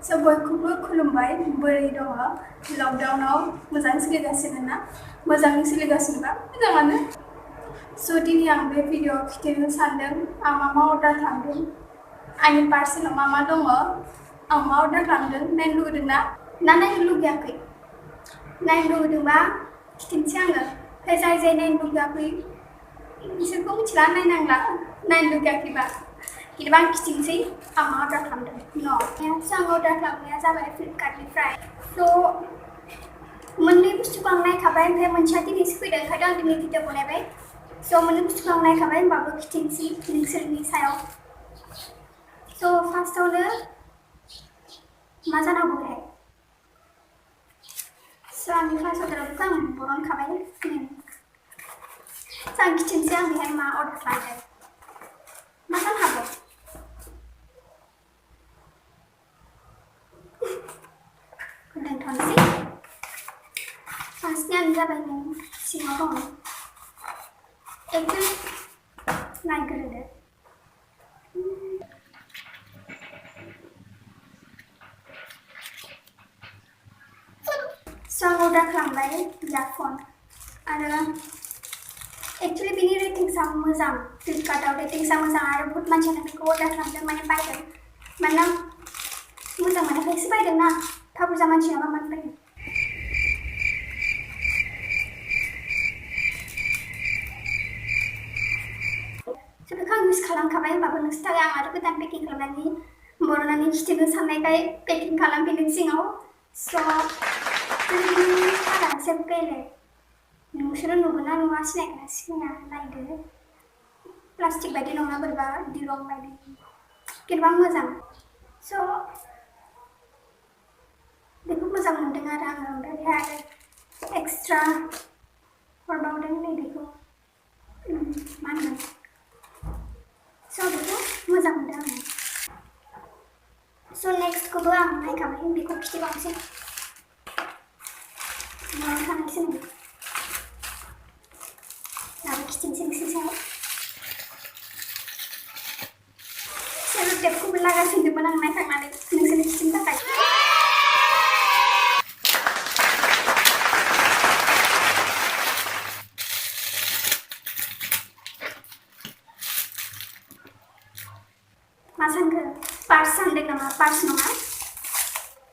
So बयखौबो खुलुमबाय बोरै दङ लकडाउनाव मोजां सोलिगासिनो ना मोजाङै सोलिगासिनोबा मोजाङानो स' दिनै आं बे भिडिअ खिन्थानो सानदों आं मा अर्डार खालामदों आंनि पार्सेलाव मा दङ आं मा अर्डार खालामदों नायनो लुगैदों ना नायनो लुगैयाखै नायनो लुगैदोंबा खिन्थानोसै आङो ओमफ्राय जाय नायनो लुगैयाखै बिसोरखौ मिथिला नायनांला नायनो लुगैयाखैबा किन्तु आं खिन्थानोसै आं मा अर्डार खालामदों स' आं अर्डार खालामनाया जाबाय फ्लिपकार्टनिफ्राय स' मोननै बुस्थुखौ आं नायखाबाय ओमफ्राय मोनसेया दिनैसो फैदों ओंखायनो आं दिनै भिडिअ बनायबाय स' मोननै बुस्थुखौ आं नायखाबाय होमबाबो खिन्थानोसै नोंसोरनि सायाव स' फार्स्टआवनो मा जानांगौहाय स' आंनि फार्स्ट अर्डारखौ आं बरनखाबाय स' आं खिन्थानोसै आं बेहाय मा अर्डार खालामदों मा जानो हागौ दोनथ'नोसै फार्स्टनियानो जाबाय नै सिङाव दङ एकदम नायग्रोदो स' आं अर्डार खालामबाय इयारफन आरो एक्चुअलि बेनि रेटिंसा मोजां फ्लिपकार्टआव रेटिंसा मोजां आरो बहुत मानसियानो बेखौ अर्डार खालामदों माने बायदों मानोना मोजां मोनाखैसो बायदों ना एफा बुरजा मानसियाबा मानो बायदों स' बेखौ आं इउज खालामखाबाय होमबाबो नोंसोरनि थाखाय आं आरो गोदान पेकिं खालामनानै बरननानै खिन्थानो साननायखाय पेकिं खालामफिनदों सिङाव स' कालारासो बेलेग नोंसोरो नुगोन ना नुवा सिनायगोन ना सिनाया नायदो प्लास्टिक बायदि नङा बोरैबा दिरुं बायदि किन्तु आं मोजां स' बेखौ मोजां मोनदों आरो आङो ओमफ्राय आरो एक्सट्रा हरबावदों नै बेखौ मा होनो स' बेखौ मोजां मोनदों आङो स' नेक्स्टखौबो आं नायखाबाय बेखौ खिथिबावनोसै माबा थानायसै नों दाबो खिथिनोसै नोंसोरनि सायाव सेलो टेपखौबो लागासिनोमोन आं नायखांनानै नोंसोरनो खिथिनो थाखाय मा सानखो पार्स सानदों नामा पार्स नङा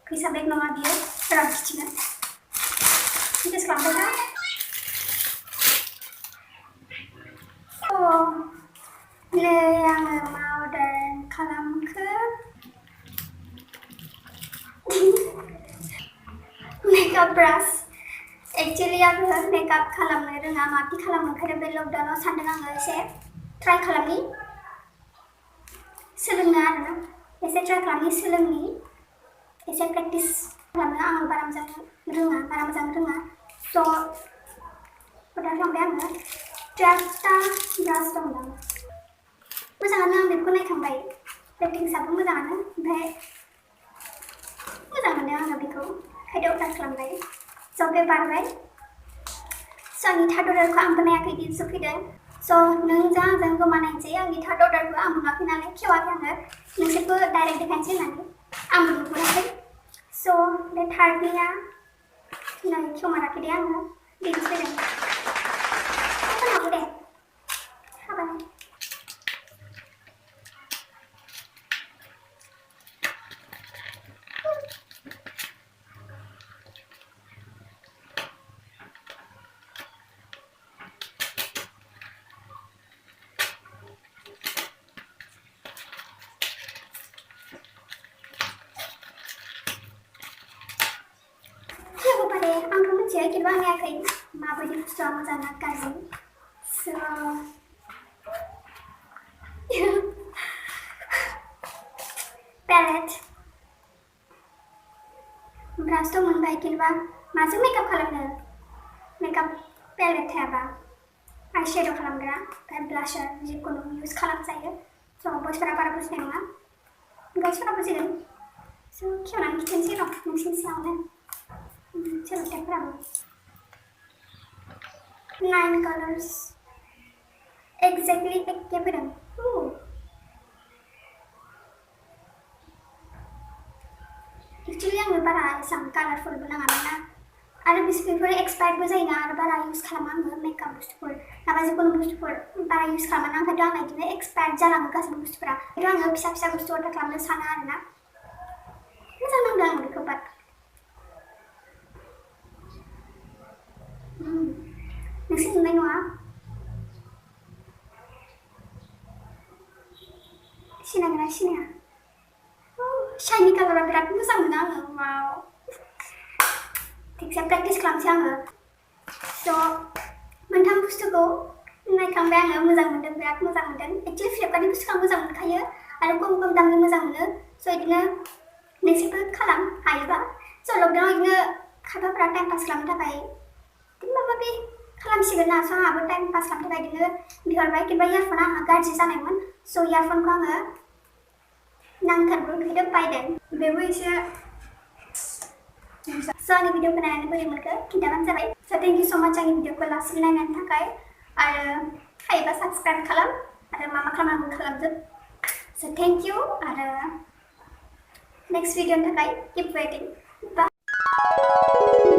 फैसा बेग नङा बियो रां खिथिनो केस खालामबाय ना नै आङो मा अर्डार खालामखो मेकआप ब्रास एक्चुअलि आङो मेकआप खालामनो रोङा माबि खालामनो ओंखायनो बे लकडाउनाव सानदों आङो एसे ट्राइ खालामनि सोलोंनो आरोना एसे ट्राइ खालामनि सोलोंनि एसे प्रेक्टिस खालामनो आं बारा मोजां रोङा स' अर्डार खालामबाय आङो 12टा ब्रास दं दां मोजाङानो आं बेखौ नायखांबाय रेटिंसाबो मोजाङानो ओमफ्राय मोजां मोनदों आङो बेखौ ओंखायनो अर्डार खालामबाय स' बे बारबाय स' आंनि थार्ड अर्डारखौ आंबो नायाखै दिनैसो फैदों स' नों जा आंजों जमा नायनोसै आंनि थार्ड अर्डारखौ आं नुवाखै नालाय खेवाखै आङो नोंसोरखौ डाइरेक्ट देखायनोसै होननानै आंबो नुहराखै स' बे थार्डनिया नै खेवमाराखै दे आङो दिनैसो फैदों खोनागौ दे हाबाय आंथ' मिथिया किन्तु आं नायाखै माबायदि बुस्थुआ मोजां ना गाज्रि स' पेलेट ब्रासथ' मोनबाय किन्तु माजों मेकआप खालामनो मेकआप पेलेट थायाबा आइ शेड' खालामग्रा ओमफ्राय ब्लाशार जिखुनु इउज खालामजायो स' बयसफोरा बारा बुजिनाय नङा गाइसफोरा बुजिगोन स' खेवनानै खिन्थानोसै र' नोंसिनि सायावनो सेलो टेपफोराबो 9 colors exactly एखे फैदों बारा एसेबां कालारफुलबो नाङामोन ना आरो बेफोर एक्सपायार्डबो जायोना आरो बारा इउज खालामा आङो मेकआप बुस्थुफोर माबा जिखुनु बुस्थुफोर बारा इउज खालामा ना ओंखायनोथ' आंना बिदिनो एक्सपायार्ड जालाङो गासैबो बुस्थुफोरा खिन्थु आङो फिसा फिसा बुस्थु अर्डार खालामनो सानो आरोना मोजां नांदों आं बेखौ बाट नोंसोर नुनाय नङा सिनायगोना सिनाया शाइनि कालारा बिराद मोजां मोनो आङो वाव थिगसे प्रेक्टिस खालामसै आङो स' मोनथाम बुस्थुखौ नायखांबाय आङो मोजां मोनदों बिराद मोजां मोनदों एक्चुअलि फ्लिपकार्टनि बुस्थुखौ आं मोजां मोनखायो आरो खम दामनि मोजां मोनो स' बिदिनो नोंसोरबो खालाम हायोबा स' लकडाउनाव बिदिनो खायफाफोरा टाइम पास खालामनो थाखाय बिदिनो माबा माबि खालामसिगोन ना स' आंहाबो टाइम पास खालामनो थाखाय बिदिनो बिहरबाय किन्तु इयारफना आंहा गाज्रि जानायमोन स' इयारफनखौ आङो नांथारगौ ओंखायनो बायदों बेबो एसे स' आंनि भिडिअखौ नायनानै बोरै मोनखो खिन्थाबानो जाबाय स' थेंक इउ स' माच आंनि भिडिअखौ लासै नायनायनि थाखाय आरो हायोबा साबस्क्राइब खालाम आरो मा खालामनांगौ खालामजोब स' थेंक इउ आरो नेक्स्ट भिडिअनि थाखाय किप वेटिं